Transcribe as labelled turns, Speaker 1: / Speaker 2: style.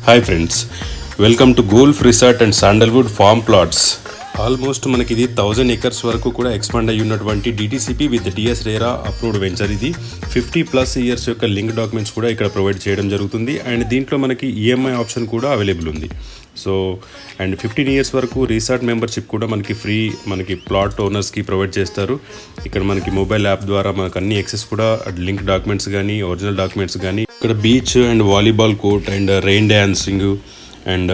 Speaker 1: Hi friends, welcome to golf resort and sandalwood farm plots. Almost మనకి ఇది 1000 acres వరకు కూడా ఎక్స్పాండ్ అయ్యి ఉన్నటువంటి DTCP with TS RERA approved venture. ఇది 50+ ఇయర్స్ యొక్క లింక్ డాక్యుమెంట్స్ కూడా ఇక్కడ ప్రొవైడ్ చేయడం జరుగుతుంది. అండ్ దీంట్లో మనకి ఈఎంఐ ఆప్షన్ కూడా అవైలబుల్ ఉంది. సో అండ్ 15 years వరకు రిసార్ట్ మెంబర్షిప్ కూడా మనకి ఫ్రీ, మనకి ప్లాట్ ఓనర్స్కి ప్రొవైడ్ చేస్తారు. ఇక్కడ మనకి మొబైల్ యాప్ ద్వారా మనకు అన్ని యాక్సెస్ కూడా లింక్ డాక్యుమెంట్స్ కానీ ఒరిజినల్ డాక్యుమెంట్స్ కానీ, ఇక్కడ beach and volleyball court and rain dancing and